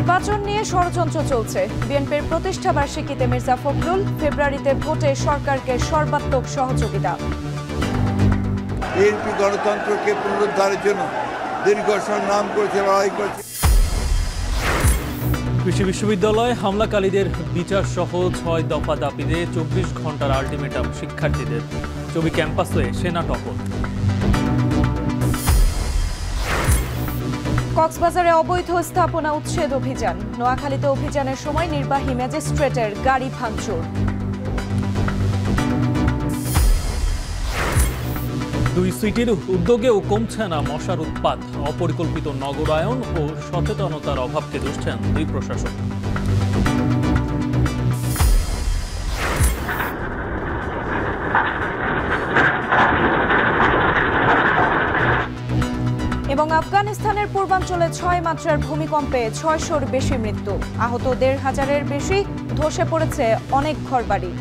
নির্বাচন নিয়ে ষড়যন্ত্র চলছে। বিএনপির প্রতিষ্ঠা বার্ষিকীতে মির্জা ফখরুল, ফেব্রুয়ারিতে ভোটে সরকারকে সর্বাত্মক সহযোগিতা। বিএনপি গণতন্ত্রকে পুনরুদ্ধারের জন্য দীর্ঘ সংগ্রাম করেছে, লড়াই করেছে। কৃষি বিশ্ববিদ্যালয়ে হামলাকারীদের বিচার সহ ৬ দফা দাবিতে ২৪ ঘন্টার আলটিমেটাম শিক্ষার্থীদের। চবি ক্যাম্পাসে সেনা টহল। কক্সবাজারে অবৈধ স্থাপনা উচ্ছেদ অভিযান। নোয়াখালীতে অভিযানের সময় নির্বাহী ম্যাজিস্ট্রেটের গাড়ি ভাঙচুর। দুই সিটির উদ্যোগেও কমছে না মশার উৎপাত। অপরিকল্পিত নগরায়ন ও সচেতনতার অভাবকে দুষছেন দুই প্রশাসক। এবং আফগানিস্তানের পূর্বাঞ্চলে ৬ মাত্রার ভূমিকম্পে ৬০০-র বেশি মৃত্যু, আহত ১৫০০-এর বেশি, ধসে পড়েছে অনেক ঘরবাড়ি।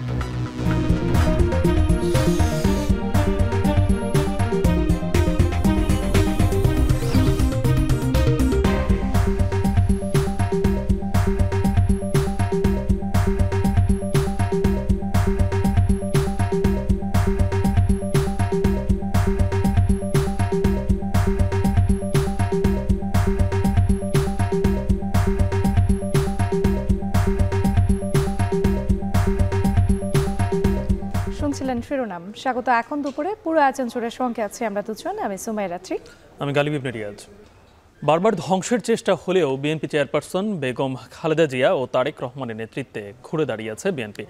শিরোনাম স্বাগত। এখন দুপুরে পুরো আয়োজন জুড়ে সঙ্গে আছি আমরা দুজন। আমি সুমাইরা রাত্রি, আমি গালিব ইবনে রিয়াজ। বারবার ধ্বংসের চেষ্টা হলেও বিএনপি চেয়ারপারসন বেগম খালেদা জিয়া ও তারেক রহমানের নেতৃত্বে ঘুরে দাঁড়িয়েছে বিএনপি।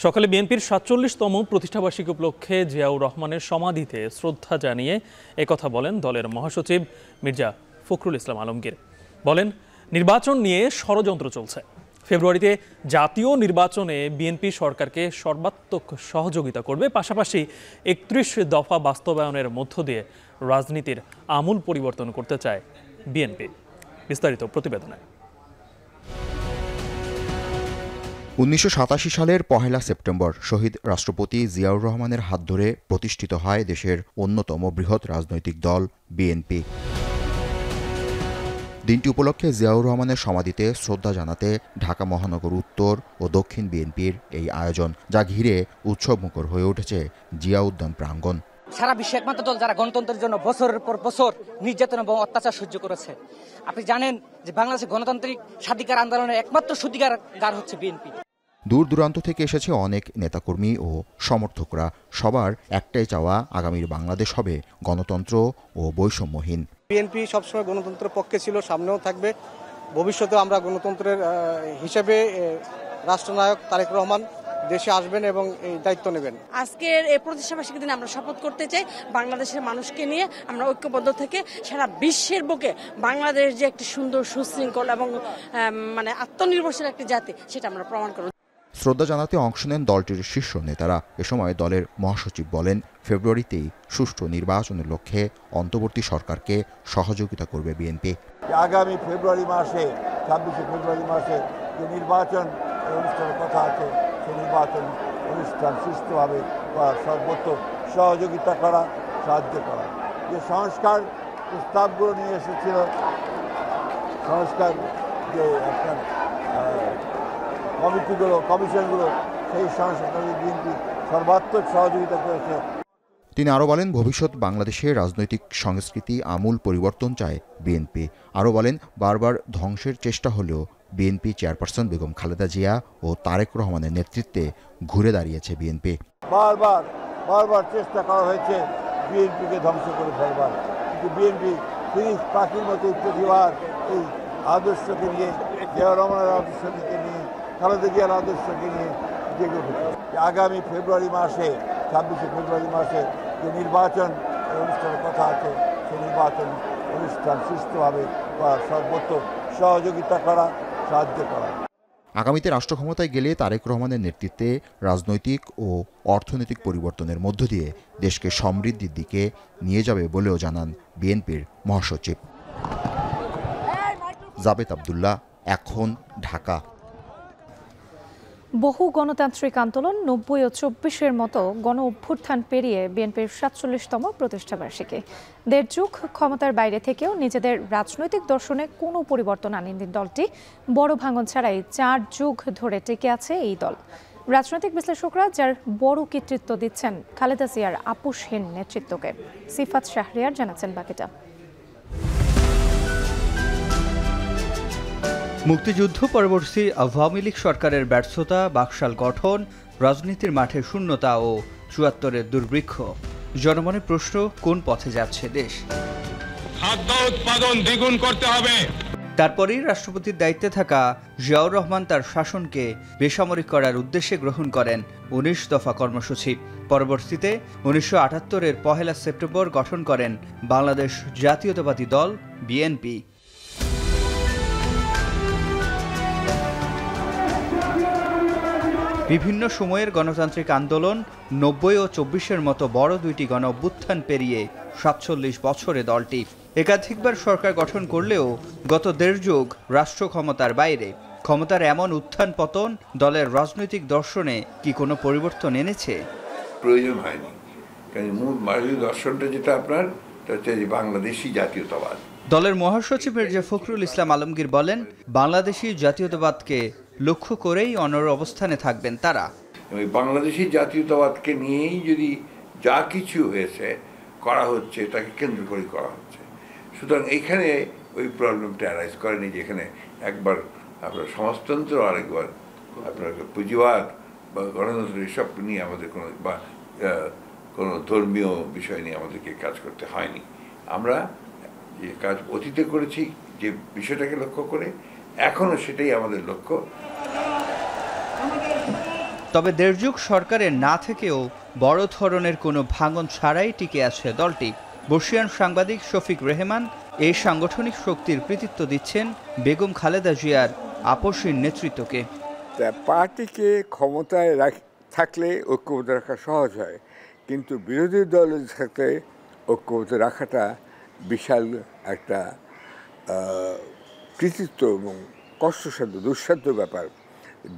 সকালে বিএনপির ৪৭তম প্রতিষ্ঠাবার্ষিকী উপলক্ষে জিয়াউর রহমানের সমাধিতে শ্রদ্ধা জানিয়ে একথা বলেন দলের মহাসচিব মির্জা ফখরুল ইসলাম আলমগীর। বলেন, নির্বাচন নিয়ে ষড়যন্ত্র চলছে। ফেব্রুয়ারিতে জাতীয় নির্বাচনে বিএনপি সরকারকে সর্বাত্মক সহযোগিতা করবে, পাশাপাশি ৩১ দফা বাস্তবায়নের মধ্য দিয়ে রাজনীতির আমূল পরিবর্তন করতে চায় বিএনপি। বিস্তারিত প্রতিবেদনে। ১৯৮৭ সালের ১ সেপ্টেম্বর শহীদ রাষ্ট্রপতি জিয়াউর রহমানের হাত ধরে প্রতিষ্ঠিত হয় দেশের অন্যতম বৃহৎ রাজনৈতিক দল বিএনপি। দিনটি উপলক্ষে জিয়াউর রহমানের সমাধিতে শ্রদ্ধা জানাতে ঢাকা মহানগর উত্তর ও দক্ষিণ বিএনপির এই আয়োজন, যা ঘিরে উৎসবমুখর হয়ে উঠেছে জিয়া উদ্যান প্রাঙ্গণ। সারা বিশ্বে একমাত্র দল যারা গণতন্ত্রের জন্য বছরের পর বছর নির্যাতন এবং অত্যাচার সহ্য করেছে। আপনি জানেন যে বাংলাদেশের গণতান্ত্রিক স্বাধিকার আন্দোলনের একমাত্র সূতিকাগার হচ্ছে বিএনপি। দূর দূরান্ত থেকে এসেছে অনেক নেতাকর্মী ও সমর্থকরা। সবার একটাই চাওয়া, আগামীর বাংলাদেশ হবে গণতন্ত্র ও বৈষম্যহীন। বিএনপি সবসময় গণতন্ত্রের পক্ষে ছিল, সামনেও থাকবে, ভবিষ্যতেও আমরা গণতন্ত্রের হিসেবে রাষ্ট্রনায়ক তারেক রহমান দেশে আসবেন এবং এই দায়িত্ব নেবেন। আজকের এই প্রতিষ্ঠাবার্ষিকীর দিনে আমরা শপথ করতে চাই বাংলাদেশের মানুষকে নিয়ে আমরা ঐক্যবদ্ধ থেকে সারা বিশ্বের বুকে বাংলাদেশ যে একটি সুন্দর, সুশৃঙ্খল এবং আত্মনির্ভরশীল একটি জাতি, সেটা আমরা প্রমাণ করব। শ্রদ্ধা জানাতে অংশ নেন দলটির শীর্ষ নেতারা। এ সময় দলের মহাসচিব বলেন, ফেব্রুয়ারিতেই সুষ্ঠু নির্বাচনের লক্ষ্যে অন্তর্বর্তী সরকারকে সহযোগিতা করবে বিএনপি। আগামী ফেব্রুয়ারি মাসে, ২৬শে ফেব্রুয়ারি মাসে যে নির্বাচন অনুষ্ঠানের কথা আছে, সেই নির্বাচন অনুষ্ঠান সুষ্ঠুভাবে সর্বত্র সহযোগিতা করা, সাহায্য করা। যে সংস্কার প্রস্তাবগুলো নিয়ে এসেছিল, সংস্কার যে আপনার কমিশনগুলো, সেই সংস্কার বিএনপি সর্বাত্মক সহযোগিতা করেছে। তিনি আরও বলেন, ভবিষ্যৎ বাংলাদেশের রাজনৈতিক সংস্কৃতি আমূল পরিবর্তন চায় বিএনপি। আরও বলেন, বারবার ধ্বংসের চেষ্টা হলেও বিএনপি চেয়ারপারসন বেগম খালেদা জিয়া ও তারেক রহমানের নেতৃত্বে ঘুরে দাঁড়িয়েছে বিএনপি। বারবার চেষ্টা করা হয়েছে বিএনপিকে ধ্বংস করে ফেলবার, কিন্তু বিএনপি তিরিশ পাখির মতো প্রতিবার এই আদর্শকে নিয়ে, জিয়াউর রহমানের আদর্শকে নিয়ে, খালেদা জিয়ার আদর্শকে নিয়ে জেগে উঠেছে। আগামী ফেব্রুয়ারি মাসে, ২৬শে ফেব্রুয়ারি মাসে যে নির্বাচন অনুষ্ঠানের কথা আছে, সেই নির্বাচন অনুষ্ঠান সুষ্ঠুভাবে সর্বত্র সহযোগিতা করা, সাহায্য করা। আগামীতে রাষ্ট্র ক্ষমতায় গেলে তারেক রহমানের নেতৃত্বে রাজনৈতিক ও অর্থনৈতিক পরিবর্তনের মধ্য দিয়ে দেশকে সমৃদ্ধির দিকে নিয়ে যাবে বলেও জানান বিএনপির মহাসচিব। জাবেদ আবদুল্লাহ, এখন, ঢাকা। বহু গণতান্ত্রিক আন্দোলন ৯০ ও ২৪-এর মতো গণ অভ্যুত্থান পেরিয়ে বিএনপির ৪৭তম প্রতিষ্ঠাবার্ষিকী। দেড় যুগ ক্ষমতার বাইরে থেকেও নিজেদের রাজনৈতিক দর্শনে কোনো পরিবর্তন আনেনি দলটি। বড় ভাঙন ছাড়াই ৪ যুগ ধরে টিকে আছে এই দল। রাজনৈতিক বিশ্লেষকরা যার বড় কৃতিত্ব দিচ্ছেন খালেদা জিয়ার আপোষহীন নেতৃত্বকে। সিফাত শাহরিয়ার জানাচ্ছেন বাকিটা। মুক্তিযুদ্ধ পরবর্তী আওয়ামী লীগ সরকারের ব্যর্থতা, বাকশাল গঠন, রাজনীতির মাঠে শূন্যতা ও ৭৪-এর দুর্ভিক্ষ। জনমনে প্রশ্ন, কোন পথে যাচ্ছে দেশ? খাদ্য উৎপাদন দ্বিগুণ করতে হবে। তারপরেই রাষ্ট্রপতির দায়িত্বে থাকা জিয়াউর রহমান তার শাসনকে বেসামরিক করার উদ্দেশ্যে গ্রহণ করেন ১৯ দফা কর্মসূচি। পরবর্তীতে ১৯৭৮-এর ১ সেপ্টেম্বর গঠন করেন বাংলাদেশ জাতীয়তাবাদী দল বিএনপি। বিভিন্ন সময়ের গণতান্ত্রিক আন্দোলন, ৯০ ও ২৪-এর মতো বড় দুইটি গণ অভ্যুত্থান পেরিয়ে ৪৭ বছরে দলটি একাধিকবার সরকার গঠন করলেও গত দেড় যুগ রাষ্ট্র ক্ষমতার বাইরে। ক্ষমতার এমন উত্থান পতন দলের রাজনৈতিক দর্শনে কি কোনো পরিবর্তন এনেছে? প্রয়োজন হয়নি, কারণ মূল দর্শনটা যেটা আপনার বাংলাদেশি জাতীয়তাবাদ। দলের মহাসচিব মির্জা ফখরুল ইসলাম আলমগীর বলেন, বাংলাদেশি জাতীয়তাবাদকে লক্ষ্য করেই অনড় অবস্থানে থাকবেন তারা। বাংলাদেশি জাতীয়তাবাদকে নিয়েই যদি যা কিছু হয়েছে করা হচ্ছে, তাকে কেন্দ্র করে করা হচ্ছে। সুতরাং এইখানে ওই প্রবলেমটা অ্যারাইজ করেনি যে এখানে একবার আপনার সমাজতন্ত্র, আরেকবার আপনার পুঁজিবাদ বা গণতন্ত্র, এসব নিয়ে আমাদের কোনো ধর্মীয় বিষয় নিয়ে আমাদেরকে কাজ করতে হয়নি। আমরা যে কাজ অতীতে করেছি, যে বিষয়টাকে লক্ষ্য করে, এখনও সেটাই আমাদের লক্ষ্য। তবে দেড় যুগ সরকারের না থেকেও বড় ধরনের কোনো ভাঙন ছাড়াই টিকে আছে দলটি। বর্ষিয়ান সাংবাদিক শফিক রেহমান এই সাংগঠনিক শক্তির কৃতিত্ব দিচ্ছেন বেগম খালেদা জিয়ার আপোষহীন নেতৃত্বকে। পার্টিকে ক্ষমতায় থাকলে ঐক্যবদ্ধ রাখা সহজ হয়, কিন্তু বিরোধী দলের থাকলে ঐক্যবদ্ধ রাখাটা বিশাল একটা কৃতিত্ব এবং কষ্টসাধ্য, দুঃসাধ্য ব্যাপার।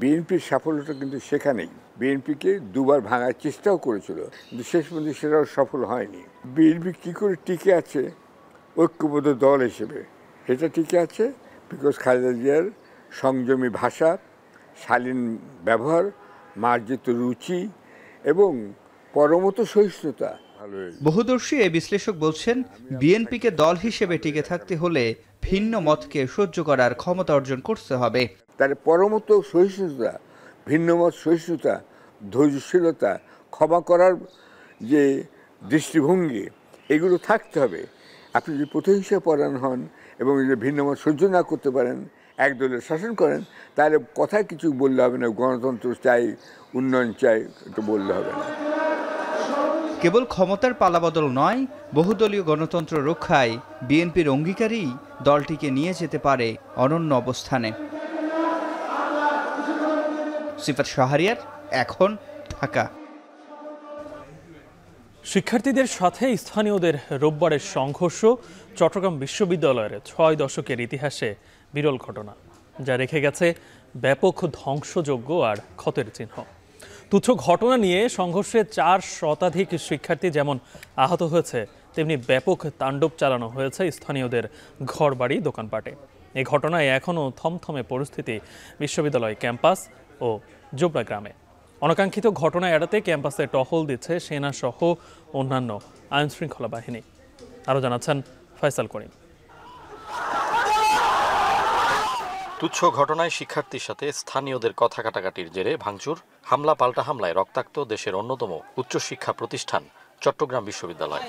বিএনপির সাফল্যটা কিন্তু সেখানেই। বিএনপিকে দুবার ভাঙার চেষ্টাও করেছিল, কিন্তু শেষ পর্যন্ত সেটাও সফল হয়নি। বিএনপি কী করে টিকে আছে ঐক্যবদ্ধ দল হিসেবে? এটা টিকে আছে বিকজ খালেদা জিয়ার সংযমী ভাষা, শালীন ব্যবহার, মার্জিত রুচি এবং পরমত সহিষ্ণুতা। বহুদর্শী এই বিশ্লেষক বলছেন, বিএনপিকে দল হিসেবে টিকে থাকতে হলে ভিন্ন মতকে সহ্য করার ক্ষমতা অর্জন করতে হবে। তার পরমত সহিষ্ণুতা, ভিন্নমত সহিষ্ণুতা, ধৈর্যশীলতা, ক্ষমা করার যে দৃষ্টিভঙ্গি, এগুলো থাকতে হবে। আপনি যদি প্রতিহিংসা পরায়ণ হন এবং যদি ভিন্নমত সহ্য না করতে পারেন, এক দলের শাসন করেন, তাহলে কথায় কিছু বললে হবে না। গণতন্ত্র চাই, উন্নয়ন চাই, এটা বললে হবে না। কেবল ক্ষমতার পালাবদল নয়, বহুদলীয় গণতন্ত্র রক্ষায় বিএনপির অঙ্গীকারই দলটিকে নিয়ে যেতে পারে অনন্য অবস্থানে। সিফাত শাহরিয়ার, এখন, ঢাকা। শিক্ষার্থীদের সাথে স্থানীয়দের রোববারের সংঘর্ষ চট্টগ্রাম বিশ্ববিদ্যালয়ের ৬ দশকের ইতিহাসে বিরল ঘটনা, যা রেখে গেছে ব্যাপক ধ্বংসযজ্ঞ আর ক্ষতের চিহ্ন। তুচ্ছ ঘটনা নিয়ে সংঘর্ষে ৪ শতাধিক শিক্ষার্থী যেমন আহত হয়েছে, তেমনি ব্যাপক তাণ্ডব চালানো হয়েছে স্থানীয়দের ঘরবাড়ি, দোকানপাটে। এই ঘটনায় এখনও থমথমে পরিস্থিতি বিশ্ববিদ্যালয় ক্যাম্পাস ও জোবরা গ্রামে। অনাকাঙ্ক্ষিত ঘটনা এড়াতে ক্যাম্পাসে টহল দিচ্ছে সেনা সহ অন্যান্য আইনশৃঙ্খলা বাহিনী। আরও জানাচ্ছেন ফয়সাল করিম। তুচ্ছ ঘটনায় শিক্ষার্থীর সাথে স্থানীয়দের কথা কাটাকাটির জেরে ভাঙচুর, হামলা পাল্টা হামলায় রক্তাক্ত দেশের অন্যতম উচ্চশিক্ষা প্রতিষ্ঠান চট্টগ্রাম বিশ্ববিদ্যালয়।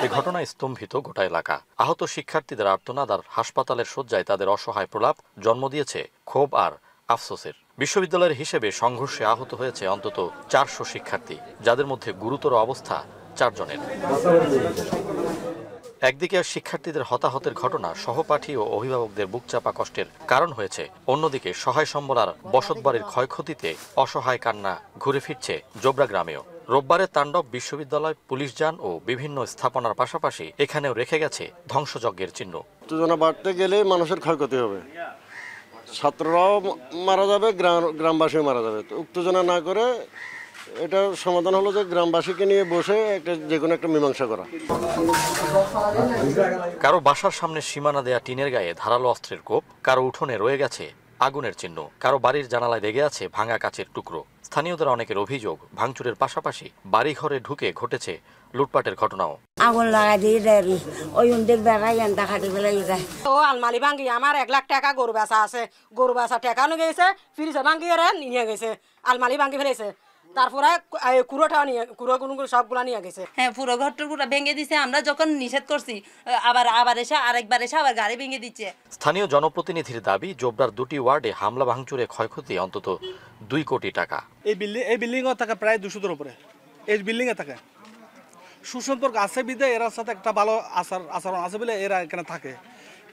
এই ঘটনায় স্তম্ভিত গোটা এলাকা। আহত শিক্ষার্থীদের আর্তনাদ আর হাসপাতালের শয্যায় তাদের অসহায় প্রলাপ জন্ম দিয়েছে ক্ষোভ আর আফসোসের। বিশ্ববিদ্যালয়ের হিসেবে সংঘর্ষে আহত হয়েছে অন্তত ৪০০ শিক্ষার্থী, যাদের মধ্যে গুরুতর অবস্থা ৪ জনের। একদিকে শিক্ষার্থীদের হতাহতের ঘটনা সহপাঠী ও অভিভাবকদের বুকচাপা কষ্টের কারণ হয়েছে, অন্যদিকে সহায় সম্বল আর বসতবাড়ির ক্ষয়ক্ষতিতে অসহায় কান্না ঘুরে ফিরছে জোবরা গ্রামেও। রোববারের তাণ্ডব বিশ্ববিদ্যালয়, পুলিশ যান ও বিভিন্ন স্থাপনার পাশাপাশি এখানেও রেখে গেছে ধ্বংসযজ্ঞের চিহ্ন। উত্তেজনা বাড়তে গেলে মানুষের ক্ষয়ক্ষতি হবে, ছাত্ররাও মারা যাবে, গ্রামবাসীও মারা যাবে। তো উত্তেজনা না করে এটা সমাধান হলো যে গ্রামবাসীকে নিয়ে বসে যে কোনো একটা মীমাংসা করা। কারো বাসার সামনে সীমানা দেয়া টিনের গায়ে ধারালো অস্ত্রের কোপ, কারো উঠোনে রয়ে গেছে আগুনের চিহ্ন, কারো বাড়ির জানালায় লেগে আছে ভাঙা কাচের টুকরো। স্থানীয়দের অনেকের অভিযোগ, ভাঙচুরের পাশাপাশি বাড়িঘরে ঢুকে ঘটেছে লুটপাটের ঘটনাও। আগুন লাগাই দিয়ে দেয় ওই উন্দেক বেড়াই এনটা খাটি ফেলে যায়। ও আলমারি ভাঙ্গি আমার 1 লাখ টাকা গরু বেচা আছে, গরু বেচা টাকা নিয়ে গেছে, ফ্রিজে ভাঙ্গি নিয়ে গেছে, আলমারি ভাঙ্গি ফেলেছে, তারপরে কুড়োটা নিয়ে কুড়ো সবগুলা নিয়ে গেছে। হ্যাঁ, পুরো ঘরটার পুরো ভেঙে দিছে। আমরা যখন নিষেধ করছি আবার এসে আরেকবার এসে আবার গাড়ি ভেঙে দিচ্ছে। স্থানীয় জনপ্রতিনিধির দাবি, জোবরার 2টি ওয়ার্ডে হামলা ভাঙচুরে ক্ষয়ক্ষতি অন্তত 2 কোটি টাকা। এই বিল্ডিং ও থাকে প্রায় 200 উপরে। এই বিল্ডিং এ থাকে সুসম্পর্ক আছে বিদে এর সাথে একটা ভালো আচরণ আছে বলে এরা এখানে থাকে,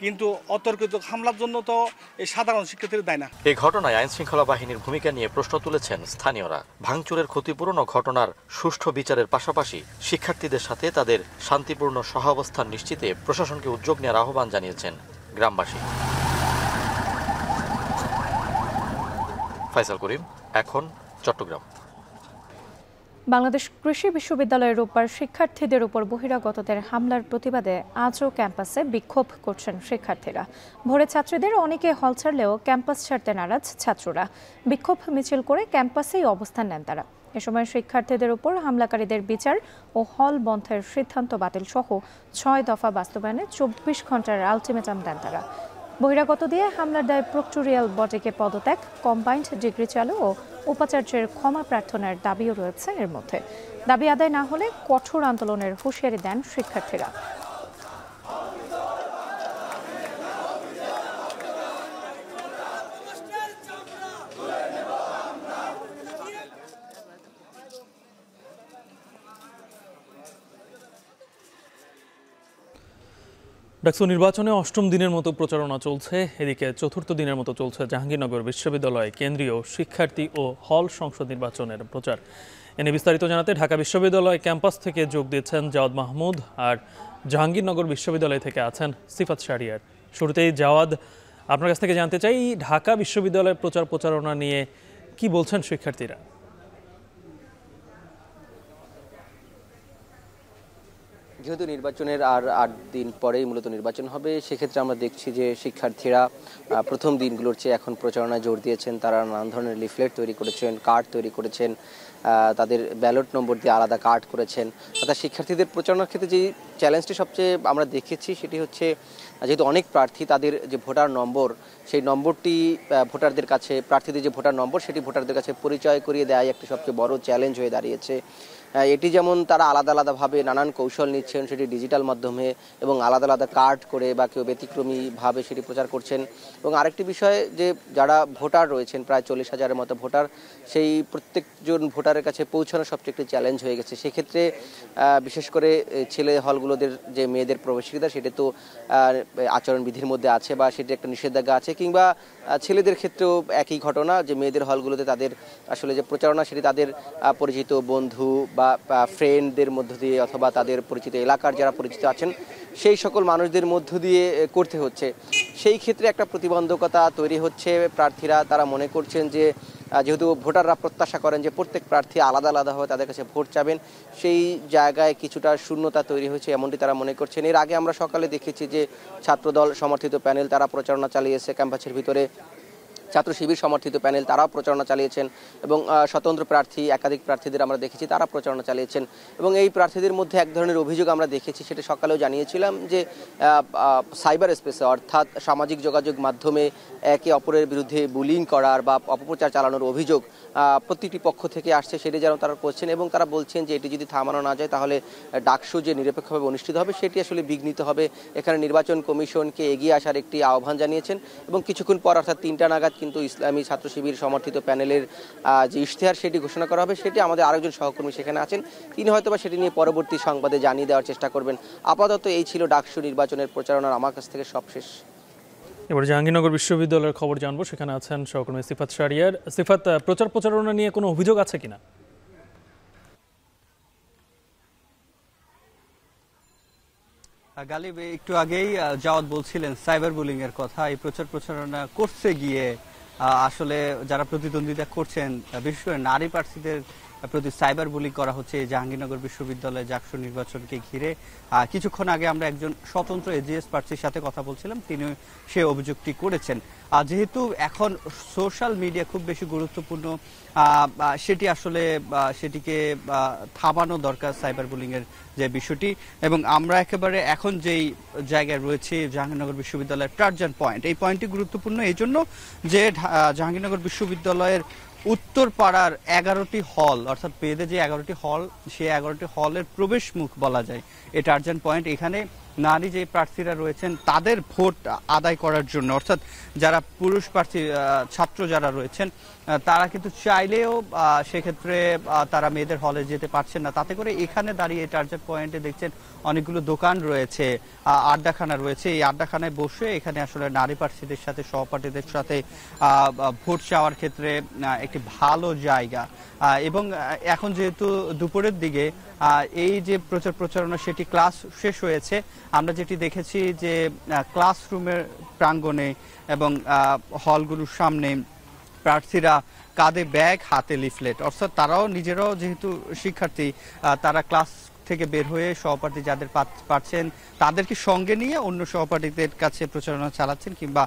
কিন্তু অতর্কিত হামলার জন্য তো এই সাধারণ শিক্ষার্থীরা দেয় না। এই ঘটনায় আইন শৃঙ্খলা বাহিনীর ভূমিকা নিয়ে প্রশ্ন তুলেছেন স্থানীয়রা। ভাঙচুরের ক্ষতিপূরণ ও ঘটনার সুষ্ঠু বিচারের পাশাপাশি শিক্ষার্থীদের সাথে তাদের শান্তিপূর্ণ সহাবস্থান নিশ্চিতে প্রশাসনকে উদ্যোগ নেওয়ার আহ্বান জানিয়েছেন গ্রামবাসী। ফাইসাল করিম, এখন চট্টগ্রাম। বাংলাদেশ কৃষি বিশ্ববিদ্যালয়ের রোববার শিক্ষার্থীদের উপর বহিরাগতদের হামলার প্রতিবাদে আজও ক্যাম্পাসে বিক্ষোভ করছেন শিক্ষার্থীরা। ভোরে ছাত্রীদের অনেকে হল ছাড়লেও ক্যাম্পাস ছাড়তে নারাজ ছাত্ররা। বিক্ষোভ মিছিল করে ক্যাম্পাসেই অবস্থান নেন তারা। এ সময় শিক্ষার্থীদের উপর হামলাকারীদের বিচার ও হল বন্ধের সিদ্ধান্ত বাতিল সহ 6 দফা বাস্তবায়নে 24 ঘন্টার আলটিমেটাম দেন তারা। বহিরাগত দিয়ে হামলার দায় প্রক্টোরিয়াল বডিকে পদত্যাগ, কম্বাইন্ড ডিগ্রি চালু ও উপাচার্যের ক্ষমা প্রার্থনার দাবিও রয়েছে এর মধ্যে। দাবি আদায় না হলে কঠোর আন্দোলনের হুঁশিয়ারি দেন শিক্ষার্থীরা। ডাকসু নির্বাচনে 8ম দিনের মতো প্রচারণা চলছে। এদিকে 4র্থ দিনের মতো চলছে জাহাঙ্গীরনগর বিশ্ববিদ্যালয় কেন্দ্রীয় শিক্ষার্থী ও হল সংসদ নির্বাচনের প্রচার। এনে বিস্তারিত জানাতে ঢাকা বিশ্ববিদ্যালয় ক্যাম্পাস থেকে যোগ দিচ্ছেন জাওয়াদ মাহমুদ, আর জাহাঙ্গীরনগর বিশ্ববিদ্যালয় থেকে আছেন সিফাত শাহরিয়ার। শুরুতেই জাওয়াদ, আপনার কাছ থেকে জানতে চাই, ঢাকা বিশ্ববিদ্যালয়ের প্রচারণা নিয়ে কি বলছেন শিক্ষার্থীরা? যেহেতু নির্বাচনের আর 8 দিন পরেই মূলত নির্বাচন হবে, সেক্ষেত্রে আমরা দেখছি যে শিক্ষার্থীরা প্রথম দিনগুলোর চেয়ে এখন প্রচারণায় জোর দিয়েছেন। তারা নানান ধরনের লিফলেট তৈরি করেছেন, কার্ড তৈরি করেছেন, তাদের ব্যালট নম্বর দিয়ে আলাদা কার্ড করেছেন। অর্থাৎ শিক্ষার্থীদের প্রচারণার ক্ষেত্রে যে চ্যালেঞ্জটি সবচেয়ে আমরা দেখেছি সেটি হচ্ছে, যেহেতু অনেক প্রার্থী, তাদের যে ভোটার নম্বর, সেই নম্বরটি ভোটারদের কাছে, প্রার্থীদের যে ভোটার নম্বর সেটি ভোটারদের কাছে পরিচয় করিয়ে দেওয়াই একটি সবচেয়ে বড় চ্যালেঞ্জ হয়ে দাঁড়িয়েছে। এটি যেমন তারা আলাদা আলাদাভাবে নানান কৌশল নিচ্ছেন, সেটি ডিজিটাল মাধ্যমে এবং আলাদা আলাদা কার্ড করে বা কেউ ব্যতিক্রমীভাবে সেটি প্রচার করছেন। এবং আরেকটি বিষয়, যে যারা ভোটার রয়েছেন, প্রায় 40,000-এর মতো ভোটার, সেই প্রত্যেকজন ভোটারের কাছে পৌঁছানো সবচেয়ে একটি চ্যালেঞ্জ হয়ে গেছে। সেক্ষেত্রে বিশেষ করে ছেলে হলগুলোদের যে মেয়েদের প্রবেশিকা, সেটি তো আচরণবিধির মধ্যে আছে বা সেটি একটা নিষেধাজ্ঞা আছে, কিংবা ছেলেদের ক্ষেত্রেও একই ঘটনা, যে মেয়েদের হলগুলোতে তাদের আসলে যে প্রচারণা সেটি তাদের পরিচিত বন্ধু বা ফ্রেন্ডদের মধ্য দিয়ে অথবা তাদের পরিচিত এলাকার যারা পরিচিত আছেন সেই সকল মানুষদের মধ্য দিয়ে করতে হচ্ছে। সেই ক্ষেত্রে একটা প্রতিবন্ধকতা তৈরি হচ্ছে। প্রার্থীরা তারা মনে করছেন যে যেহেতু ভোটাররা প্রত্যাশা করেন যে প্রত্যেক প্রার্থী আলাদা আলাদাভাবে তাদের কাছে ভোট চাবেন, সেই জায়গায় কিছুটা শূন্যতা তৈরি হয়েছে, এমনটি তারা মনে করছেন। এর আগে আমরা সকালে দেখেছি যে ছাত্রদল সমর্থিত প্যানেল তারা প্রচারণা চালিয়েছে ক্যাম্পাসের ভিতরে, ছাত্র শিবির সমর্থিত প্যানেল তারাও প্রচারণা চালিয়েছেন, এবং স্বতন্ত্র প্রার্থী একাধিক প্রার্থীদের আমরা দেখেছি তারা প্রচারণা চালিয়েছেন। এবং এই প্রার্থীদের মধ্যে এক ধরনের অভিযোগ আমরা দেখেছি, সেটা সকালেও জানিয়েছিলাম, যে সাইবার স্পেসে অর্থাৎ সামাজিক যোগাযোগ মাধ্যমে একে অপরের বিরুদ্ধে বুলিং করার বা অপপ্রচার চালানোর অভিযোগ প্রতিটি পক্ষ থেকে আসছে, সেটি যেন তারা করছেন। এবং তারা বলছেন যে এটি যদি থামানো না যায় তাহলে ডাকসু যে নিরপেক্ষভাবে অনুষ্ঠিত হবে সেটি আসলে বিঘ্নিত হবে। এখানে নির্বাচন কমিশনকে এগিয়ে আসার একটি আহ্বান জানিয়েছেন। এবং কিছুক্ষণ পর অর্থাৎ 3টা নাগাদ কিন্তু ইসলামী ছাত্র শিবির সমর্থিত প্যানেলের যে ইশতেহার সেটি ঘোষণা করা হবে। সেটি আমাদের আরেকজন সহকর্মী সেখানে আছেন, তিনি হয়তোবা সেটি নিয়ে পরবর্তী সংবাদে জানিয়ে দেওয়ার চেষ্টা করবেন। আপাতত এই ছিল ডাকসু নির্বাচনের প্রচারণার আমার কাছ থেকে সবশেষ। এবার জাহাঙ্গীরনগর বিশ্ববিদ্যালয়ের খবর জানবো, সেখানে আছেন সহকর্মী সিফাত শাহরিয়ার। সিফাত, প্রচারণা নিয়ে কোনো অভিযোগ আছে কিনা? গালিব, একটু আগেই জাওয়াদ বলছিলেন সাইবার বুলিং এর কথা। এই প্রচারণা করতে গিয়ে আসলে যারা প্রতিদ্বন্দ্বিতা করছেন, বিশেষ করে নারী প্রার্থীদের প্রতি সাইবার বুলিং করা হচ্ছে জাহাঙ্গীরনগর বিশ্ববিদ্যালয়ে জাকসু নির্বাচনকে ঘিরে। কিছুক্ষণ আগে আমরা একজন স্বতন্ত্র এজিএস প্রার্থীর সাথে কথা বলছিলাম, তিনি সে অভিযোগটি করেছেন। যেহেতু এখন সোশ্যাল মিডিয়া খুব বেশি গুরুত্বপূর্ণ, সেটিকে থামানো দরকার সাইবার বুলিং এর যে বিষয়টি। এবং আমরা একেবারে এখন যেই জায়গায় রয়েছে জাহাঙ্গীরনগর বিশ্ববিদ্যালয়ের টার্জান পয়েন্ট, এই পয়েন্টটি গুরুত্বপূর্ণ এই জন্য যে জাহাঙ্গীরনগর বিশ্ববিদ্যালয়ের উত্তর পাড়ার 11টি হল, অর্থাৎ পেদে যে 11টি হল, সেই 11টি হলের প্রবেশ মুখ বলা যায় এই টার্জান পয়েন্ট। এখানে নারী যে প্রার্থীরা রয়েছেন তাদের ভোট আদায় করার জন্য, অর্থাৎ যারা পুরুষ প্রার্থী ছাত্র যারা রয়েছেন তারা কিন্তু চাইলেও সেক্ষেত্রে তারা মেয়েদের হলে যেতে পারছেন না। তাতে করে এখানে দাঁড়িয়ে টার্জান পয়েন্টে দেখছেন অনেকগুলো দোকান রয়েছে, আড্ডাখানা রয়েছে। এই আড্ডাখানায় বসে এখানে আসলে নারী প্রার্থীদের সাথে সহপাঠীদের সাথে ভোট চাওয়ার ক্ষেত্রে একটি ভালো জায়গা। এবং এখন যেহেতু দুপুরের দিকে এই যে প্রচারণা সেটি ক্লাস শেষ হয়েছে, আমরা যেটি দেখেছি যে ক্লাসরুমের প্রাঙ্গণে এবং হলগুলোর সামনে প্রার্থীরা কাঁধে ব্যাগ, হাতে লিফলেট, অর্থাৎ তারাও নিজেরাও যেহেতু শিক্ষার্থী, তারা ক্লাস থেকে বের হয়ে সহপাঠী যাদের পাচ্ছেন তাদেরকে সঙ্গে নিয়ে অন্য সহপাঠীদের কাছে প্রচারণা চালাচ্ছেন, কিংবা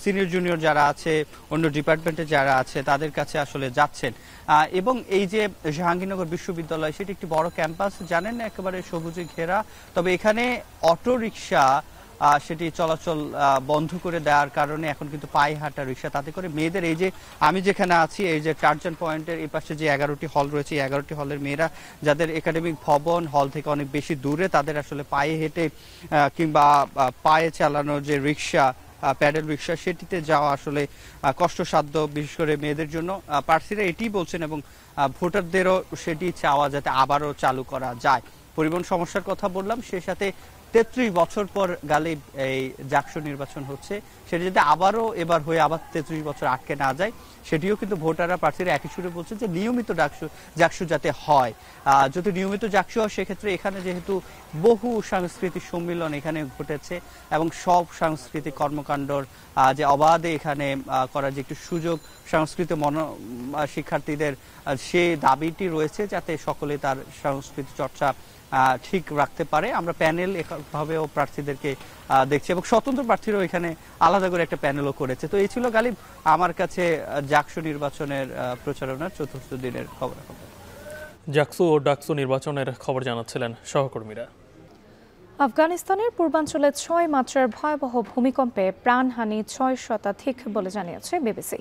সিনিয়র জুনিয়র যারা আছে অন্য ডিপার্টমেন্টে যারা আছে তাদের কাছে আসলে যাচ্ছেন। এবং এই যে জাহাঙ্গীরনগর বিশ্ববিদ্যালয়, সেটি একটি বড় ক্যাম্পাস, জানেন, একেবারে সবুজে ঘেরা। তবে এখানে অটো রিক্সা সেটি চলাচল বন্ধ করে দেওয়ার কারণে এখন কিন্তু পায়ে হাঁটা রিক্সা। তাতে করে মেয়েদের, এই যে আমি যেখানে আছি এই যে টার্জান পয়েন্টের এই পাশে যে 11টি হল রয়েছে, 11টি হলের মেয়েরা যাদের একাডেমিক ভবন হল থেকে অনেক বেশি দূরে, তাদের আসলে পায়ে হেঁটে কিংবা পায়ে চালানো যে রিক্সা, প্যাডেল রিক্সা, সেটিতে যাওয়া আসলে কষ্টসাধ্য, বিশেষ করে মেয়েদের জন্য। প্রার্থীরা এটি বলছেন এবং ভোটারদেরও সেটি চাওয়া যাতে আবারও চালু করা যায়। পরিবহন সমস্যার কথা বললাম, সে সাথে 33 বছর পর গালিব এই জাকসু নির্বাচন হচ্ছে, সেটা যাতে আবারও এবার হয়ে আবার 33 বছর আটকে না যায়, সেটিও কিন্তু ভোটাররা, প্রার্থীরা একই সুরে বলছেন যে নিয়মিত জাকসু যাতে হয়। যদি নিয়মিত জাকসু হয় সেক্ষেত্রে এখানে যেহেতু বহু সাংস্কৃতিক সম্মিলন এখানে ঘটেছে এবং সব সাংস্কৃতিক কর্মকাণ্ডর যে অবাধে এখানে করার যে একটি সুযোগ সাংস্কৃতিক শিক্ষার্থীদের, সেই দাবিটি রয়েছে যাতে সকলে তার সংস্কৃতি চর্চা ঠিক রাখতে পারে। আমরা প্যানেল এভাবেও প্রার্থীদেরকে দেখছি এবং স্বতন্ত্র প্রার্থীরাও এখানে আলাদা করে একটা প্যানেলও করেছে। তো এই ছিল গালিব আমার কাছে জাকসু নির্বাচনের প্রচারণার 4র্থ দিনের খবর। জাকসু ও ডাকসু নির্বাচনের খবর জানাচ্ছিলেন সহকর্মীরা। আফগানিস্তানের পূর্বাঞ্চলে 6 মাত্রার ভয়াবহ ভূমিকম্পে প্রাণহানি 6 শতাধিক বলে জানিয়েছে বিবিসি,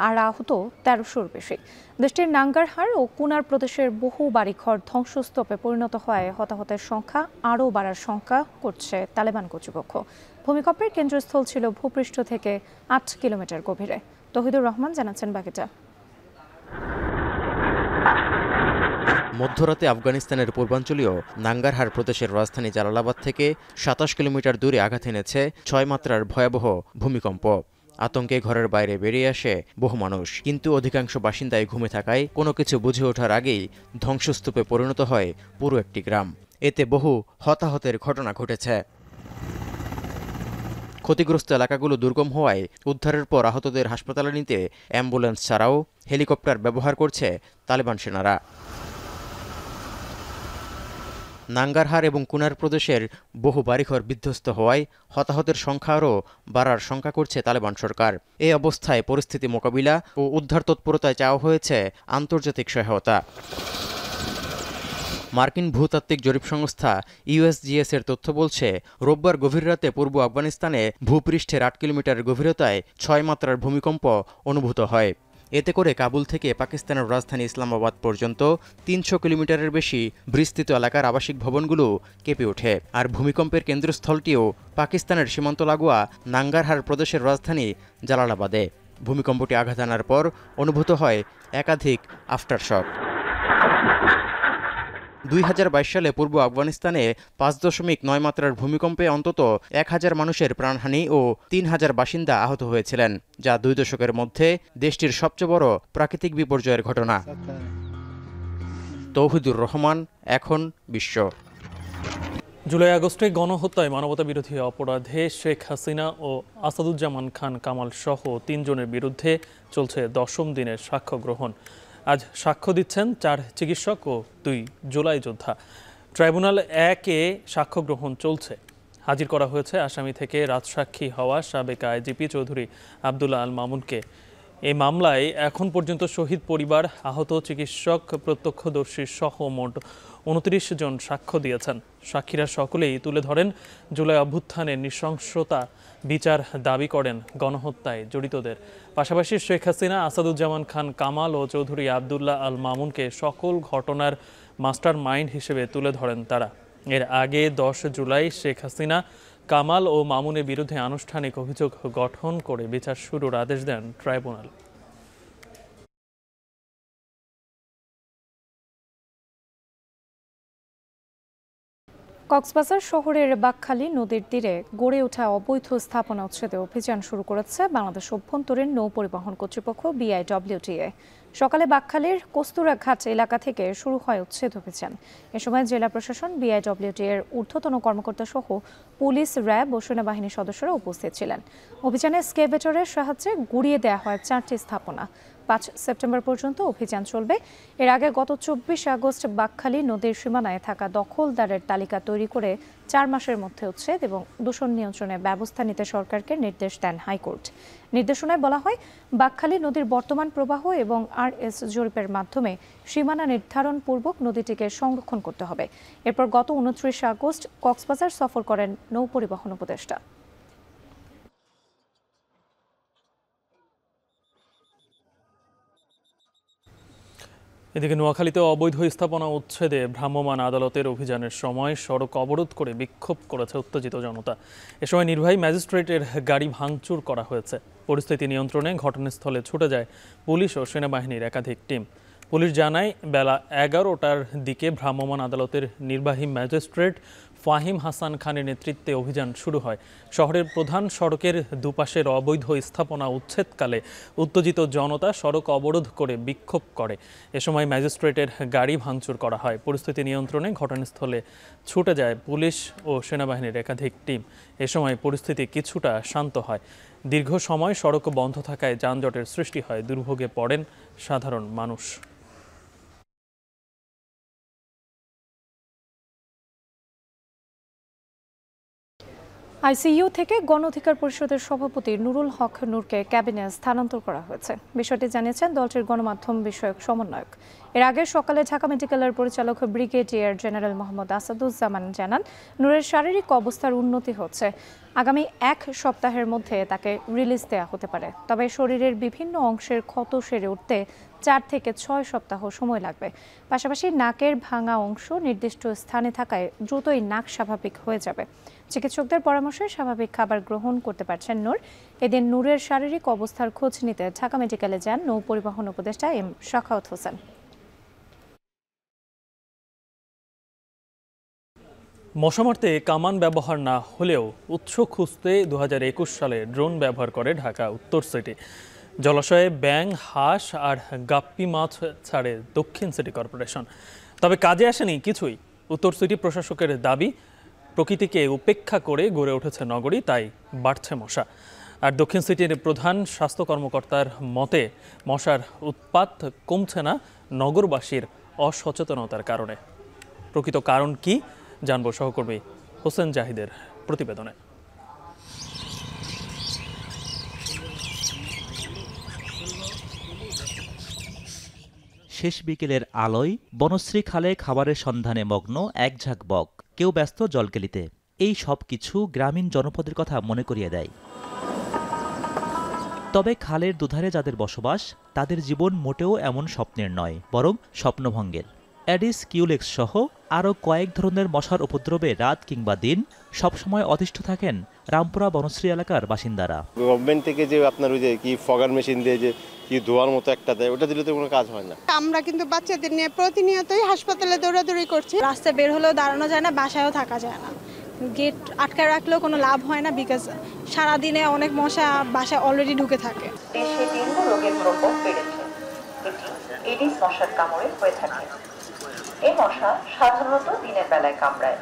আর আহত 1300-র বেশি। দেশটির নাঙ্গারহার ও কুনার প্রদেশের বহু বাড়িঘর ধ্বংসস্তূপে পরিণত হওয়ায় হতাহতের সংখ্যা আরও বাড়ার শঙ্কা করছে তালেবান কর্তৃপক্ষ। ভূমিকম্পের কেন্দ্রস্থল ছিল ভূপৃষ্ঠ থেকে 8 কিলোমিটার গভীরে। তহিদুর রহমান জানাচ্ছেন বাকিটা। মধ্যরাতে আফগানিস্তানের পূর্বাঞ্চলীয় নাঙ্গারহার প্রদেশের রাজধানী জালালাবাদ থেকে 27 কিলোমিটার দূরে আঘাত এনেছে 6 মাত্রার ভয়াবহ ভূমিকম্প। আতঙ্কে ঘরের বাইরে বেরিয়ে আসে বহু মানুষ, কিন্তু অধিকাংশ বাসিন্দায় ঘুমে থাকায় কোনো কিছু বুঝে ওঠার আগেই ধ্বংসস্তূপে পরিণত হয় পুরো একটি গ্রাম। এতে বহু হতাহতের ঘটনা ঘটেছে। ক্ষতিগ্রস্ত এলাকাগুলো দুর্গম হওয়ায় উদ্ধারের পর আহতদের হাসপাতালে নিতে অ্যাম্বুলেন্স ছাড়াও হেলিকপ্টার ব্যবহার করছে তালেবান সেনারা। নাঙ্গারহার এবং কুনার প্রদেশের বহু বাড়িঘর বিধ্বস্ত হওয়ায় হতাহতের সংখ্যা আরও বাড়ার শঙ্কা করছে তালেবান সরকার। এই অবস্থায় পরিস্থিতি মোকাবিলা ও উদ্ধার তৎপরতায় চাওয়া হয়েছে আন্তর্জাতিক সহায়তা। মার্কিন ভূতাত্ত্বিক জরিপ সংস্থা ইউএসজিএস এর তথ্য বলছে, রোববার গভীর রাতে পূর্ব আফগানিস্তানে ভূপৃষ্ঠের 8 কিলোমিটার গভীরতায় 6 মাত্রার ভূমিকম্প অনুভূত হয়। এতে করে কাবুল থেকে পাকিস্তানের রাজধানী ইসলামাবাদ পর্যন্ত 300 কিলোমিটারের বেশি বিস্তৃত এলাকার আবাসিক ভবনগুলো কেঁপে ওঠে। আর ভূমিকম্পের কেন্দ্রস্থলটিও পাকিস্তানের সীমান্ত লাগোয়া নাঙ্গারহার প্রদেশের রাজধানী জালালাবাদে। ভূমিকম্পটি আঘাত আনার পর অনুভূত হয় একাধিক আফটারশক। 2022 সালে পূর্ব আফগানিস্তানে 5.9 মাত্রার ভূমিকম্পে অন্তত 1000 মানুষের প্রাণহানি ও 3000 বাসিন্দা আহত হয়েছিলেন, যা 2 দশকের মধ্যে দেশটির সবচেয়ে বড় প্রাকৃতিক বিপর্যয়ের ঘটনা। তৌহিদুর রহমান, এখন বিশ্ব। জুলাই আগস্টে গণহত্যায় মানবতাবিরোধী অপরাধে শেখ হাসিনা ও আসাদুজ্জামান খান কামাল সহ 3 জনের বিরুদ্ধে চলছে 10ম দিনের সাক্ষ্য গ্রহণ। আজ সাক্ষ্য দিচ্ছেন 4 চিকিৎসক ও 2 জুলাই যোদ্ধা। ট্রাইব্যুনাল 1-এ সাক্ষ্য গ্রহণ চলছে। হাজির করা হয়েছে আসামি থেকে রাজসাক্ষী হওয়া সাবেক আইজিপি চৌধুরী আবদুল্লাহ আল মামুনকে। এই মামলায় এখন পর্যন্ত শহীদ পরিবার, আহত চিকিৎসক, প্রত্যক্ষদর্শী সহ মোট 29 জন সাক্ষ্য দিয়েছেন। সাক্ষীরা সকলেই তুলে ধরেন জুলাই অভ্যুত্থানের নৃশংসতা, বিচার দাবি করেন গণহত্যায় জড়িতদের। পাশাপাশি শেখ হাসিনা, আসাদুজ্জামান খান কামাল ও চৌধুরী আবদুল্লাহ আল মামুনকে সকল ঘটনার মাস্টার মাইন্ড হিসেবে তুলে ধরেন তারা। এর আগে 10 জুলাই শেখ হাসিনা, কামাল ও মামুনের বিরুদ্ধে আনুষ্ঠানিক অভিযোগ গঠন করে বিচার শুরুর আদেশ দেন ট্রাইব্যুনাল। কক্সবাজার শহরের বাকখালী নদীর তীরে গড়ে ওঠা অবৈধ স্থাপনা উচ্ছেদে অভিযান শুরু করেছে বাংলাদেশ অভ্যন্তরীণ নৌ পরিবহন কর্তৃপক্ষ BIWTA। সকালে বাকখালীর কস্তুরাঘাট এলাকা থেকে শুরু হয় উচ্ছেদ অভিযান। এ সময় জেলা প্রশাসন, BIWTA এর ঊর্ধ্বতন কর্মকর্তা সহ পুলিশ, র্যাব ও সেনাবাহিনীর সদস্যরা উপস্থিত ছিলেন। অভিযানে স্কেভেটরের সাহায্যে গুড়িয়ে দেওয়া হয় 4টি স্থাপনা। 5 সেপ্টেম্বর পর্যন্ত অভিযান চলবে। এর আগে গত 24 আগস্ট বাকখালী নদীর সীমানায় থাকা দখলদারের তালিকা তৈরি করে 4 মাসের মধ্যে উচ্ছেদ এবং দূষণ নিয়ন্ত্রণে ব্যবস্থা নিতে সরকারকে নির্দেশ দেন হাইকোর্ট। নির্দেশনায় বলা হয়, বাকখালী নদীর বর্তমান প্রবাহ এবং RS জরিপের মাধ্যমে সীমানা নির্ধারণ পূর্বক নদীটিকে সংরক্ষণ করতে হবে। এরপর গত 29 আগস্ট কক্সবাজার সফর করেন নৌ পরিবহন উপদেষ্টা। এদিকে নোয়াখালীতে অবৈধ স্থাপনা উচ্ছেদে ভ্রাম্যমাণ আদালতের অভিযানের সময় সড়ক অবরোধ করে বিক্ষোভ করেছে উত্তেজিত জনতা। এ সময় নির্বাহী ম্যাজিস্ট্রেটের গাড়ি ভাঙচুর করা হয়েছে। পরিস্থিতি নিয়ন্ত্রণে ঘটনাস্থলে ছুটে যায় পুলিশ ও সেনাবাহিনীর একাধিক টিম। পুলিশ জানায়, বেলা 11টার দিকে ভ্রাম্যমাণ আদালতের নির্বাহী ম্যাজিস্ট্রেট ফাহিম হাসান খানের নেতৃত্বে অভিযান শুরু হয়। শহরের প্রধান সড়কের দুপাশের অবৈধ স্থাপনা উচ্ছেদকালে উত্তেজিত জনতা সড়ক অবরোধ করে বিক্ষোভ করে। এ সময় ম্যাজিস্ট্রেটের গাড়ি ভাঙচুর করা হয়। পরিস্থিতি নিয়ন্ত্রণে ঘটনাস্থলে ছুটে যায় পুলিশ ও সেনাবাহিনীর একাধিক টিম। এ সময় পরিস্থিতি কিছুটা শান্ত হয়। দীর্ঘ সময় সড়ক বন্ধ থাকায় যানজটের সৃষ্টি হয়। দুর্ভোগে পড়েন সাধারণ মানুষ। ICU থেকে গণ অধিকার পরিষদের সভাপতি নুরুল হক নূরকে ক্যাবিনে স্থানান্তর করা হয়েছে। বিষয়টি জানিয়েছেন দলটির গণমাধ্যম বিষয়ক সমন্বয়ক। এর আগে সকালে ঢাকা মেডিকেলের পরিচালক ব্রিগেডিয়ার জেনারেল মোহাম্মদ আসাদুজ্জামান জানান, নূরের শারীরিক অবস্থার উন্নতি হচ্ছে। আগামী 1 সপ্তাহের মধ্যে তাকে রিলিজ দেওয়া হতে পারে। তবে শরীরের বিভিন্ন অংশের ক্ষত সেরে উঠতে 4 থেকে 6 সপ্তাহ সময় লাগবে। পাশাপাশি নাকের ভাঙা অংশ নির্দিষ্ট স্থানে থাকায় দ্রুতই নাক স্বাভাবিক হয়ে যাবে। চিকিৎসকদের পরামর্শে স্বাভাবিক খাবার গ্রহণ করতে পারছেন নূর। এদিন নূরের শারীরিক অবস্থার খোঁজ নিতে ঢাকা মেডিকেলে যান নৌ পরিবহন উপদেষ্টা M শাখাওয়াত হোসেন। মশা মারতে কামান ব্যবহার না হলেও উৎস খুঁজতে 2021 সালে ড্রোন ব্যবহার করে ঢাকা উত্তর সিটি। জলাশয়ে ব্যাঙ, হাঁস আর গাপ্পি মাছ ছাড়ে দক্ষিণ সিটি কর্পোরেশন। তবে কাজে আসেনি কিছুই। উত্তর সিটি প্রশাসকের দাবি, প্রকৃতিকে উপেক্ষা করে গড়ে উঠেছে নগরী, তাই বাড়ছে মশা। আর দক্ষিণ সিটির প্রধান স্বাস্থ্য কর্মকর্তার মতে, মশার উৎপাত কমছে না নগরবাসীর অসচেতনতার কারণে। প্রকৃত কারণ কি জানব সহকর্মী হোসেন জাহিদের প্রতিবেদনে। শেষ বিকেলের আলোয় বনশ্রী খালে খাবারের সন্ধানে মগ্ন এক ঝাঁক বক, কেউ ব্যস্ত জলকেলিতে। এই সব কিছু গ্রামীণ জনপদের কথা মনে করিয়ে দেয়। তবে খালের দুধারে যাদের বসবাস, তাদের জীবন মোটেও এমন স্বপ্নের নয়, বরং স্বপ্নভঙ্গের। অ্যাডিস কিউলেক্স সহ আরও কয়েক ধরনের মশার উপদ্রবে রাত কিংবা দিন সবসময় অতিষ্ঠ থাকেন রামপুরা বনশ্রী এলাকার বাসিন্দারা। গভর্নমেন্ট থেকে যে আপনার ওই যে কি ফগার মেশিন দিয়ে যে কি ধোয়ার মতো একটা দেয়, ওটা দিলে তো কোনো কাজ হয় না। আমরা কিন্তু বাচ্চাদের নিয়ে প্রতিনিয়তই হাসপাতালে দৌড়াদৌড়ি করছি। রাস্তায় বের হলেও দাঁড়ানো যায় না, বাসায়ও থাকা যায় না। গেট আটকে রাখলেও কোনো লাভ হয় না, বিকজ সারাদিনে অনেক মশা বাসায় অলরেডি ঢুকে থাকে। দেশে ডেঙ্গু রোগের প্রকোপ বেড়েছে। এটি এডিস মশার কামড়ে হয়ে থাকে। এই মশা সাধারণত দিনের বেলায় কামড়ায়।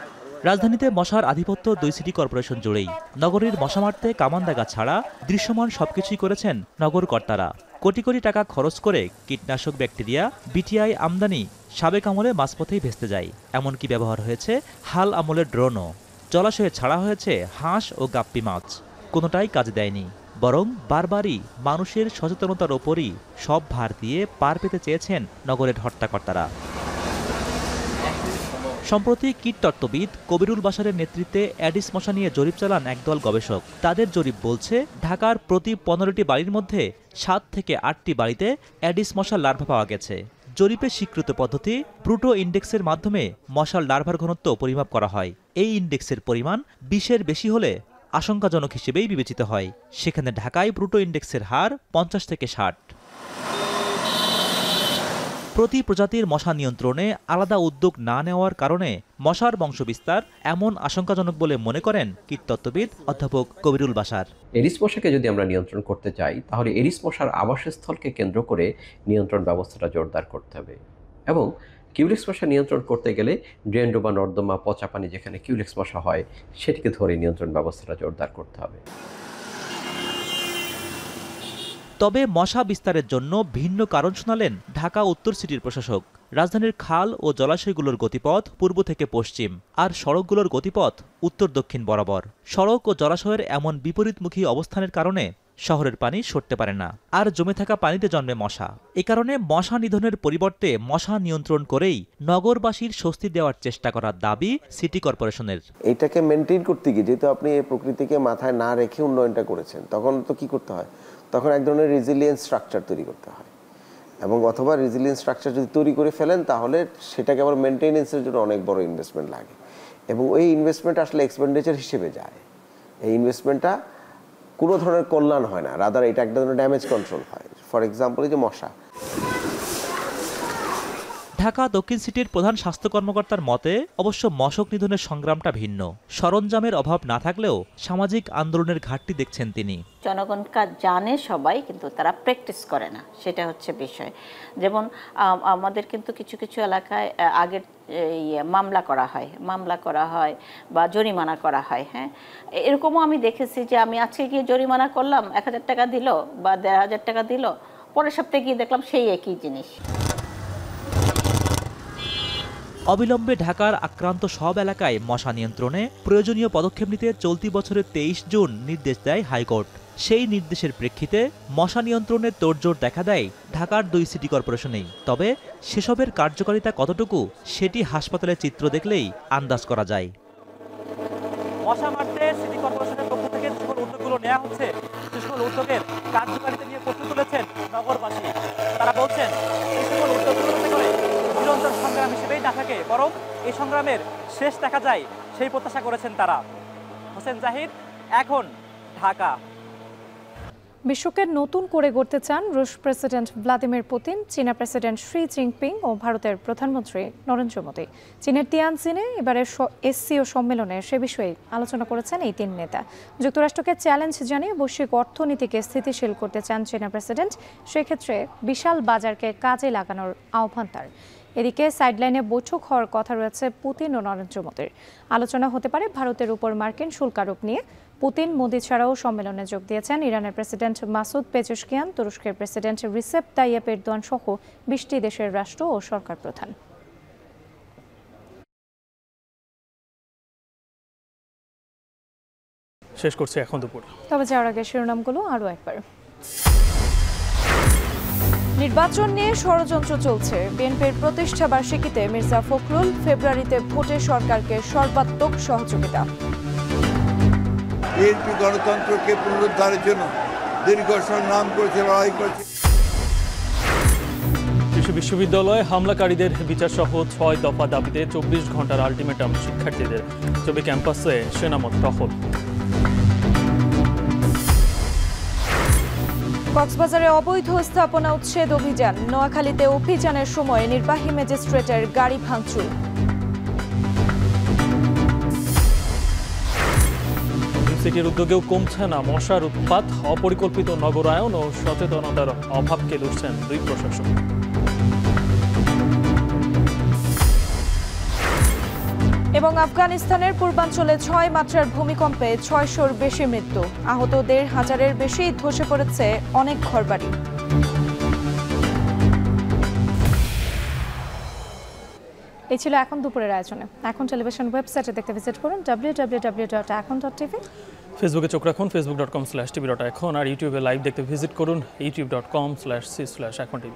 রাজধানীতে মশার আধিপত্য 2 সিটি কর্পোরেশন জুড়েই। নগরীর মশা মারতে কামান দাগা ছাড়া দৃশ্যমান সবকিছুই করেছেন নগর কর্তারা। কোটি কোটি টাকা খরচ করে কীটনাশক, ব্যাকটেরিয়া, বিটিআই আমদানি সাবেক আমলে মাঝপথেই ভেস্তে যায়। এমনকি ব্যবহার হয়েছে হাল আমলের ড্রোনও। জলাশয়ে ছাড়া হয়েছে হাঁস ও গাপ্পি মাছ, কোনোটাই কাজে দেয়নি, বরং বারবারই মানুষের সচেতনতার ওপরই সব ভার দিয়ে পার পেতে চেয়েছেন নগরের হর্তাকর্তারা। সম্প্রতি কীটতত্ত্ববিদ কবিরুল বাশারের নেতৃত্বে অ্যাডিস মশা নিয়ে জরিপ চালান একদল গবেষক। তাদের জরিপ বলছে ঢাকার প্রতি 15টি বাড়ির মধ্যে 7 থেকে 8টি বাড়িতে অ্যাডিস মশার লার্ভা পাওয়া গেছে। জরিপে স্বীকৃত পদ্ধতি ব্রুটো ইন্ডেক্সের মাধ্যমে মশার লার্ভার ঘনত্ব পরিমাপ করা হয়। এই ইন্ডেক্সের পরিমাণ 20-এর বেশি হলে আশঙ্কাজনক হিসেবেই বিবেচিত হয়। সেখানে ঢাকায় ব্রুটো ইন্ডেক্সের হার 50 থেকে 60। প্রতি প্রজাতির মশা নিয়ন্ত্রণে আলাদা উদ্যোগ না নেওয়ার কারণে মশার বংশবিস্তার এমন আশঙ্কাজনক বলে মনে করেন কীটতত্ত্ববিদ অধ্যাপক কবিরুল বাশার। এডিস মশাকে যদি আমরা নিয়ন্ত্রণ করতে চাই, তাহলে এডিস মশার আবাসস্থলকে কেন্দ্র করে নিয়ন্ত্রণ ব্যবস্থাটা জোরদার করতে হবে। এবং কিউলেক্স মশা নিয়ন্ত্রণ করতে গেলে ড্রেন বা নর্দমা, পচা পানি যেখানে কিউলেক্স মশা হয় সেটিকে ধরে নিয়ন্ত্রণ ব্যবস্থাটা জোরদার করতে হবে। তবে মশা বিস্তারের জন্য ভিন্ন কারণ শোনালেন ঢাকা উত্তর সিটির প্রশাসক। রাজধানীর খাল ও জলাশয়গুলোর গতিপথ পূর্ব থেকে পশ্চিম, আর সড়কগুলোর গতিপথ উত্তর দক্ষিণ বরাবর। সড়ক ও জলাশয়ের এমন বিপরীতমুখী অবস্থানের কারণে শহরের পানি সরতে পারে না, আর জমে থাকা পানিতে জন্মে মশা। এ কারণে মশা নিধনের পরিবর্তে মশা নিয়ন্ত্রণ করেই নগরবাসীর স্বস্তি দেওয়ার চেষ্টা করার দাবি সিটি কর্পোরেশনের। এটাকে মেনটেন করতে গিয়ে, যেহেতু আপনি এই প্রকৃতিকে মাথায় না রেখে উন্নয়নটা করেছেন, তখন তো কি করতে হয়, তখন এক ধরনের রেজিলিয়েন্স স্ট্রাকচার তৈরি করতে হয়। এবং অথবা রেজিলিয়েন্স স্ট্রাকচার যদি তৈরি করে ফেলেন, তাহলে সেটাকে আবার মেনটেনেন্সের জন্য অনেক বড় ইনভেস্টমেন্ট লাগে, এবং ওই ইনভেস্টমেন্ট আসলে এক্সপেন্ডিচার হিসেবে যায়। এই ইনভেস্টমেন্টটা কোনো ধরনের কল্যাণ হয় না, রাদার এটা এক ধরনের ড্যামেজ কন্ট্রোল হয়। ফর এক্সাম্পল, এই যে মশা। ঢাকা দক্ষিণ সিটির প্রধান স্বাস্থ্য কর্মকর্তার মতে অবশ্য মশক নিধনের সংগ্রামটা ভিন্ন। সরঞ্জামের অভাব না থাকলেও সামাজিক আন্দোলনের ঘাটতি দেখছেন তিনি। জনগণ কাজ জানে সবাই, কিন্তু তারা প্র্যাকটিস করে না, সেটা হচ্ছে বিষয়। যেমন আমাদের কিন্তু কিছু কিছু এলাকায় আগের মামলা করা হয় বা জরিমানা করা হয়। হ্যাঁ, এরকমও আমি দেখেছি যে আমি আজকে গিয়ে জরিমানা করলাম, 1000 টাকা দিল বা 1500 টাকা দিল, পরের সপ্তাহে গিয়ে দেখলাম সেই একই জিনিস। অবিলম্বে ঢাকার আক্রান্ত সব এলাকায় মশা নিয়ন্ত্রণে প্রয়োজনীয় পদক্ষেপ নিতে চলতি বছরের 23 জুন নির্দেশ দেয় হাইকোর্ট। সেই নির্দেশের প্রেক্ষিতে মশা নিয়ন্ত্রণের তোড়জোড় দেখা দেয় ঢাকার 2 সিটি কর্পোরেশনেই। তবে সেসবের কার্যকারিতা কতটুকু, সেটি হাসপাতালের চিত্র দেখলেই আন্দাজ করা যায়। মশা মারতে সিটি কর্পোরেশনের পক্ষ থেকে যে সকল উদ্যোগগুলো নেওয়া হচ্ছে, সে সকল উদ্যোগের কার্যকারিতা নিয়ে প্রশ্ন তুলেছেন নগরবাসী। তারা বলছেন এই সকল উদ্যোগগুলো করে নিরন্তর সংগ্রাম হিসেবেই না থাকে, বরং এই সংগ্রামের শেষ দেখা যায়, সেই প্রত্যাশা করেছেন তারা। হোসেন জাহিদ, এখন, ঢাকা। বিশ্বকে নতুন করে গড়তে চান রুশ প্রেসিডেন্ট ভ্লাদিমির পুতিন, চীনা প্রেসিডেন্ট শি জিনপিং ও ভারতের প্রধানমন্ত্রী নরেন্দ্র মোদী। চীনের তিয়ানজিনে এবারের এসসিও সম্মেলনে সে বিষয়ে আলোচনা করেছেন এই 3 নেতা। যুক্তরাষ্ট্রকে চ্যালেঞ্জ জানিয়ে বৈশ্বিক অর্থনীতিকে স্থিতিশীল করতে চান চীনা প্রেসিডেন্ট, সেক্ষেত্রে বিশাল বাজারকে কাজে লাগানোর আহ্বান তার। এদিকে সাইডলাইনে বৈঠক হওয়ার কথা রয়েছে পুতিন ও নরেন্দ্র মোদীর। আলোচনা হতে পারে ভারতের উপর মার্কিন শুল্ক আরোপ নিয়ে। পুতিন, মোদী ছাড়াও সম্মেলনে যোগ দিয়েছেন ইরানের প্রেসিডেন্ট মাসুদ পেজেশকিয়ান, তুরস্কের প্রেসিডেন্ট রিসেপ তাইয়েপ এরদোয়ান সহ 20টি দেশের রাষ্ট্র ও সরকার প্রধান। শেষ করছে এখন দুপুর। তবে যাওয়ার আগে শিরোনামগুলো আরও একবার। নির্বাচন নিয়ে ষড়যন্ত্র চলছে। বিএনপির প্রতিষ্ঠা বার্ষিকীতে মির্জা ফখরুল, ফেব্রুয়ারিতে ভোটে সরকারকে সর্বাত্মক সহযোগিতা। বিএনপি গণতন্ত্রকে পুনরুদ্ধারের জন্য দীর্ঘ সংগ্রাম করেছে, লড়াই করেছে। কৃষি বিশ্ববিদ্যালয়ে হামলাকারীদের বিচার সহ 6 দফা দাবিতে 24 ঘন্টার আলটিমেটাম শিক্ষার্থীদের। চবি ক্যাম্পাসে সেনামত টহল। কক্সবাজারে অবৈধ স্থাপনা উচ্ছেদ অভিযান। নোয়াখালীতে অভিযানের সময় নির্বাহী ম্যাজিস্ট্রেটের গাড়ি ভাঙচুর। সিটির উদ্যোগেও কমছে না মশার উৎপাত। অপরিকল্পিত নগরায়ন ও সচেতনতার অভাবকে ধরছেন 2 প্রশাসক। এবং আফগানিস্তানের পূর্বাঞ্চলে 6 মাত্রার ভূমিকম্পে 600-র বেশি মৃত্যু, আহত 1,500-এর বেশি, ধসে পড়েছে অনেক ঘরবাড়ি। এই ছিল এখন দুপুরের আয়োজনে। এখন টেলিভিশন ওয়েবসাইটে দেখতে ভিজিট করুন www.ekon.tv। ফেসবুকে চোখ রাখুন facebook.com/tv.ekon, আর ইউটিউবে লাইভ দেখতে ভিজিট করুন youtube.com/c/ekontv।